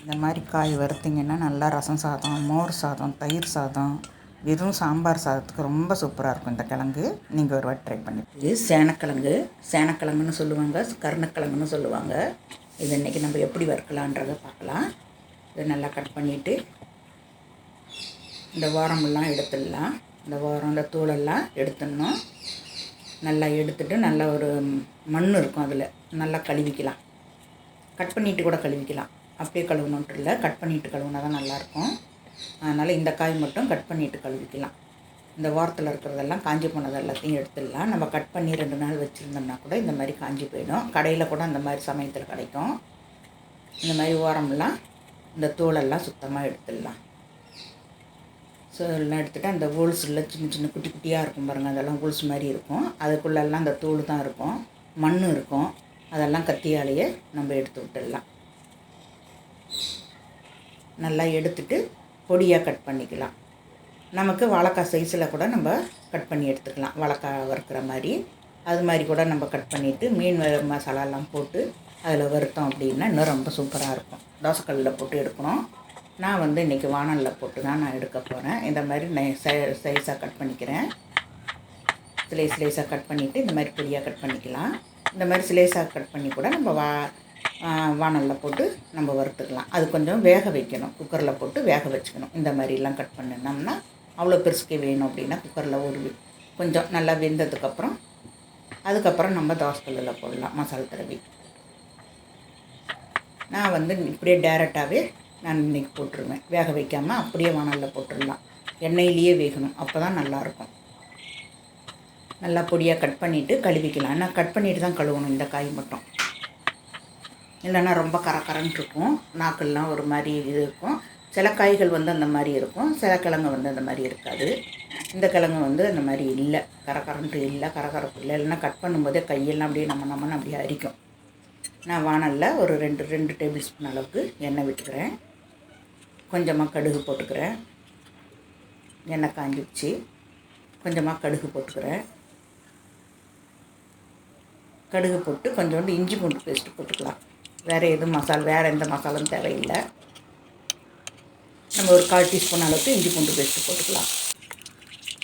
இந்த மாதிரி காய் வறுத்திங்கன்னா நல்லா ரசம் சாதம், மோர் சாதம், தயிர் சாதம், வெறும் சாம்பார் சாதத்துக்கு ரொம்ப சூப்பராக இருக்கும் இந்த கிழங்கு. நீங்கள் ஒரு வாட்டி ட்ரை பண்ணி. இது சேனக்கிழங்குன்னு சொல்லுவாங்க, கருணக்கிழங்குன்னு சொல்லுவாங்க. இது இன்றைக்கி நம்ம எப்படி வறுக்கலான்றதை பார்க்கலாம். இதை நல்லா கட் பண்ணிவிட்டு இந்த வாரமெல்லாம் எடுத்துடலாம். இந்த தூளெல்லாம் எடுத்துடணும். நல்லா எடுத்துகிட்டு நல்லா ஒரு மண் இருக்கும், அதில் நல்லா கழுவிக்கலாம். கட் பண்ணிவிட்டு கூட கழுவிக்கலாம், அப்படியே கழுவணுன்ட்டு இல்லை, கட் பண்ணிவிட்டு கழுவுனா தான் நல்லாயிருக்கும். அதனால் இந்த காய் மட்டும் கட் பண்ணிவிட்டு கழுவிக்கலாம். இந்த வாரத்தில் இருக்கிறதெல்லாம் காஞ்சி போனது எல்லாத்தையும் எடுத்துடலாம். நம்ம கட் பண்ணி 2 நாள் வச்சுருந்தோம்னா கூட இந்த மாதிரி காஞ்சி போயிடும். கடையில் கூட அந்த மாதிரி சமயத்தில் கிடைக்கும். இந்த மாதிரி ஓரமெல்லாம் இந்த தோலெல்லாம் சுத்தமாக எடுத்துடலாம். ஸோ எல்லாம் எடுத்துகிட்டு அந்த ஹோல்ஸில் சின்ன சின்ன குட்டி குட்டியாக இருக்கும் பாருங்கள், அதெல்லாம் ஹோல்ஸ் மாதிரி இருக்கும். அதுக்குள்ளெல்லாம் அந்த தோல் தான் இருக்கும், மண் இருக்கும். அதெல்லாம் கத்தியாலேயே நம்ம எடுத்து விட்டுடலாம். நல்லா எடுத்துகிட்டு பொடியாக கட் பண்ணிக்கலாம். நமக்கு வாழைக்காய் சைஸில் கூட நம்ம கட் பண்ணி எடுத்துக்கலாம். வாழைக்காய் வறுக்கிற மாதிரி அது மாதிரி கூட நம்ம கட் பண்ணிவிட்டு மீன் மசாலாலாம் போட்டு அதில் வறுத்தோம் அப்படின்னா இன்னும் ரொம்ப சூப்பராக இருக்கும். தோசைக்கல்லில் போட்டு எடுக்கணும். நான் இன்றைக்கி வாணலில் போட்டு தான் நான் எடுக்க போகிறேன். இந்த மாதிரி நான் சைஸாக கட் பண்ணிக்கிறேன். ஸ்லைஸாக கட் பண்ணிவிட்டு இந்த மாதிரி பொடியாக கட் பண்ணிக்கலாம். இந்த மாதிரி ஸ்லைஸாக கட் பண்ணி கூட நம்ம வாணலில் போட்டு நம்ம வறுத்துக்கலாம். அது கொஞ்சம் வேக வைக்கணும், குக்கரில் போட்டு வேக வச்சுக்கணும். இந்த மாதிரிலாம் கட் பண்ணினோம்னா அவ்வளோ பெருசுக்கே வேணும் அப்படின்னா குக்கரில் ஒரு கொஞ்சம் நல்லா வெந்ததுக்கப்புறம் அதுக்கப்புறம் நம்ம தோசைக்கல்லில் போடலாம் மசாலா தடவி. நான் இப்படியே டேரெக்டாகவே நான் இன்றைக்கி போட்டுருவேன். வேக வைக்காமல் அப்படியே வாணலில் போட்டுடலாம். எண்ணெயிலேயே வேகணும், அப்போ தான் நல்லாயிருக்கும். நல்லா பொடியாக கட் பண்ணிவிட்டு கழுவிக்கலாம். ஆனால் கட் பண்ணிவிட்டு தான் கழுவணும் இந்த காய் மட்டும், இல்லைன்னா ரொம்ப கரகரன்னு இருக்கும். நாக்கெல்லாம் ஒரு மாதிரி இது இருக்கும். சில காய்கள் அந்த மாதிரி இருக்கும், சில கிழங்கு அந்த மாதிரி இருக்காது. இந்த கிழங்கு அந்த மாதிரி இல்லை, கரகரன்ட்டு இல்லை, கரகரப்பு இல்லை. இல்லைன்னா கட் பண்ணும்போதே கையெல்லாம் அப்படியே நம்மன்னு அப்படியே அரிக்கும். நான் வாணலில் ஒரு 2 டேபிள் ஸ்பூன் அளவுக்கு எண்ணெய் விட்டுக்கிறேன். கொஞ்சமாக கடுகு போட்டுக்கிறேன். எண்ணெய் காஞ்சிடுச்சு. கொஞ்சமாக கடுகு போட்டுக்கிறேன். கடுகு போட்டு கொஞ்சோண்டு இஞ்சி பூண்டு பேஸ்ட்டு போட்டுக்கலாம். வேறு எந்த மசாலும் தேவையில்லை. நம்ம ஒரு 1/4 டீஸ்பூன் அளவுக்கு இஞ்சி பூண்டு பேஸ்ட்டு போட்டுக்கலாம்.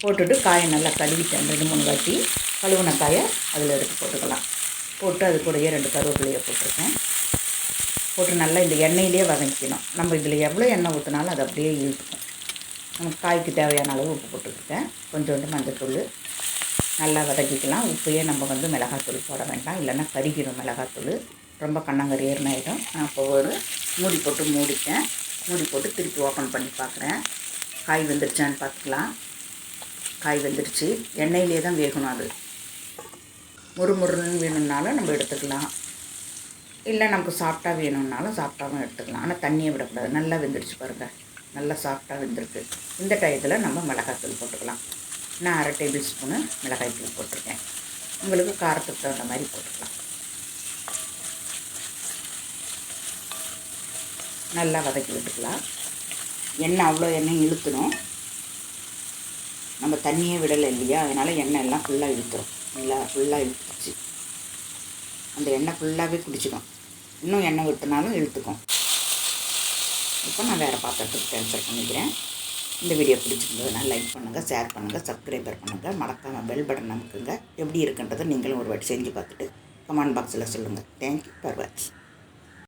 போட்டுட்டு காயை நல்லா கழுவிட்டேன். 2-3 வாட்டி கழுவுன காயை அதில் எடுத்து போட்டுக்கலாம். போட்டு அது கூடயே 2 கருவேப்பிலையை போட்டிருக்கேன். போட்டு நல்லா இந்த எண்ணெயிலே வதக்கிக்கணும். நம்ம இதில் எவ்வளோ எண்ணெய் ஊற்றினாலும் அது அப்படியே இழுத்துக்கும். நமக்கு காய்க்கு தேவையான அளவு உப்பு போட்டுருக்கேன். கொஞ்சோண்டு மஞ்சத்தூள் நல்லா வதக்கிக்கலாம். உப்பையே நம்ம மிளகாத்தூள் போட வேண்டாம், இல்லைன்னா கருகிடும் மிளகாத்தூள். ரொம்ப கண்ணங்கறி ஏறினாயிடும். நான் இப்போ ஒரு மூடி போட்டு மூடிட்டேன். மூடி போட்டு திருப்பி ஓப்பன் பண்ணி பார்க்குறேன். காய் வெந்துருச்சான்னு பார்த்துக்கலாம். காய் வெந்துருச்சு. எண்ணெயிலே தான் வேகணும். அது முறுமுறுன்னு வேணும்னாலும் நம்ம எடுத்துக்கலாம், இல்லை நமக்கு சாஃப்டாக வேணும்னாலும் சாஃப்டாகவும் எடுத்துக்கலாம். ஆனால் தண்ணியை விடக்கூடாது. நல்லா வெந்துருச்சு பாருங்கள், நல்லா சாஃப்டாக வெந்திருக்கு. இந்த டயத்தில் நம்ம மிளகாய்த்தூள் போட்டுக்கலாம். நான் 1/2 டேபிள் ஸ்பூனு மிளகாய்த்தூள் போட்டிருக்கேன். உங்களுக்கு காரத்துக்கு தகுந்த மாதிரி போட்டுக்கலாம். நல்லா வதக்கி விட்டுக்கலாம். எண்ணெய் அவ்வளோ எண்ணெய் இழுத்துடும். நம்ம தண்ணியே விடலை இல்லையா, அதனால் எண்ணெய் எல்லாம் ஃபுல்லாக இழுத்துரும். ஃபுல்லாக இழுத்துச்சு. அந்த எண்ணெய் ஃபுல்லாகவே குடிச்சிடும். இன்னும் எண்ணெய் விட்டுனாலும் இழுத்துக்கும். இப்போ நான் வேறு பாத்திரத்துக்கு ட்ரான்ஸ்ஃபர் பண்ணிக்கிறேன். இந்த வீடியோ பிடிச்சிருந்ததுன்னா லைக் பண்ணுங்கள், ஷேர் பண்ணுங்கள், சப்ஸ்கிரைபர் பண்ணுங்கள், மறக்காமல் பெல் பட்டன் அமுக்குங்க. எப்படி இருக்குன்றதை நீங்களும் ஒரு வாட்டி செஞ்சு பார்த்துட்டு கமெண்ட் பாக்ஸில் சொல்லுங்கள். தேங்க்யூ ஃபார் வாட்சிங்.